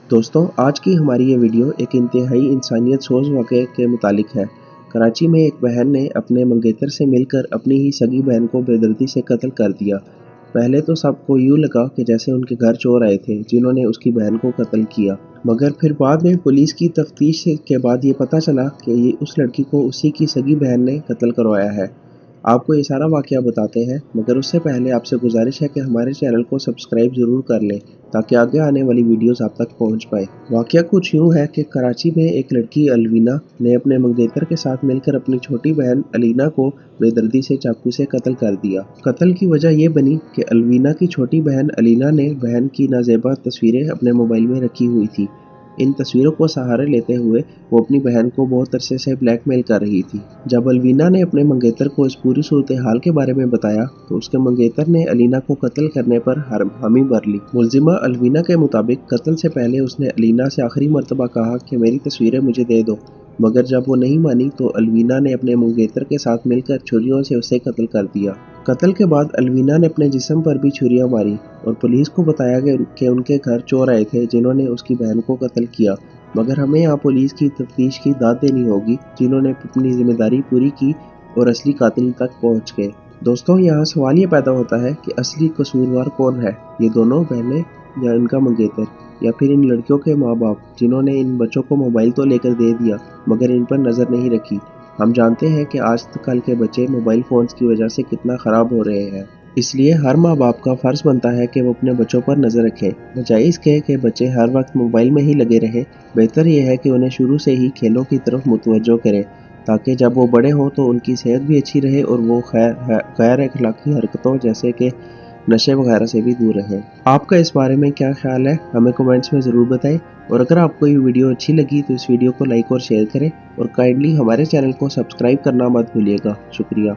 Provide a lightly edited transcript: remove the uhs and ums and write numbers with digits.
दोस्तों, आज की हमारी ये वीडियो एक इंतहाई इंसानियत सोज वाक़े के मुतालिक है। कराची में एक बहन ने अपने मंगेतर से मिलकर अपनी ही सगी बहन को बेदर्दी से कत्ल कर दिया। पहले तो सबको यूँ लगा कि जैसे उनके घर चोर आए थे जिन्होंने उसकी बहन को कत्ल किया, मगर फिर बाद में पुलिस की तफ्तीश के बाद ये पता चला कि ये उस लड़की को उसी की सगी बहन ने कत्ल करवाया है। आपको ये सारा वाक़या बताते हैं, मगर उससे पहले आपसे गुजारिश है कि हमारे चैनल को सब्सक्राइब ज़रूर कर लें ताकि आगे आने वाली वीडियोस आप तक पहुंच पाए। वाक़या कुछ यूँ है कि कराची में एक लड़की अलवीना ने अपने मंगेतर के साथ मिलकर अपनी छोटी बहन अलीना को बेदर्दी से चाकू से कत्ल कर दिया। कत्ल की वजह यह बनी कि अलवीना की छोटी बहन अलीना ने बहन की नाजेबा तस्वीरें अपने मोबाइल में रखी हुई थी। इन तस्वीरों को सहारा लेते हुए वो अपनी बहन को बहुत अरसे से ब्लैकमेल कर रही थी। जब अलवीना ने अपने मंगेतर को इस पूरी सूरत हाल के बारे में बताया तो उसके मंगेतर ने अलीना को कत्ल करने पर हामी भर ली। मुलजिमा अलवीना के मुताबिक कत्ल से पहले उसने अलीना से आखिरी मरतबा कहा कि मेरी तस्वीरें मुझे दे दो, मगर जब वो नहीं मानी तो अलवीना ने अपने मंगेतर के साथ मिलकर छुरियों से उसे कत्ल कर दिया। कत्ल के बाद अलवीना ने अपने जिस्म पर भी छुरियां मारी और पुलिस को बताया कि उनके घर चोर आए थे जिन्होंने उसकी बहन को कत्ल किया, मगर हमें यहाँ पुलिस की तफ्तीश की दाद देनी होगी जिन्होंने अपनी जिम्मेदारी पूरी की और असली कातिल तक पहुँच गए। दोस्तों, यहाँ सवाल ये पैदा होता है कि असली कसूरवार कौन है, ये दोनों बहनें या इनका मंगेतर, या फिर इन लड़कियों के माँ बाप जिन्होंने इन बच्चों को मोबाइल तो लेकर दे दिया मगर इन पर नज़र नहीं रखी। हम जानते हैं कि आज कल के बच्चे मोबाइल फ़ोन्स की वजह से कितना ख़राब हो रहे हैं, इसलिए हर माँ बाप का फ़र्ज़ बनता है कि वो अपने बच्चों पर नज़र रखें, बजाय इसके कि बच्चे हर वक्त मोबाइल में ही लगे रहें। बेहतर यह है कि उन्हें शुरू से ही खेलों की तरफ मुतवज्जो करें ताकि जब वो बड़े हों तो उनकी सेहत भी अच्छी रहे और वो गैर अखलाकी हरकतों जैसे कि नशे वगैरह से भी दूर रहें। आपका इस बारे में क्या ख्याल है, हमें कमेंट्स में ज़रूर बताएं। और अगर आपको ये वीडियो अच्छी लगी तो इस वीडियो को लाइक और शेयर करें और काइंडली हमारे चैनल को सब्सक्राइब करना मत भूलिएगा। शुक्रिया।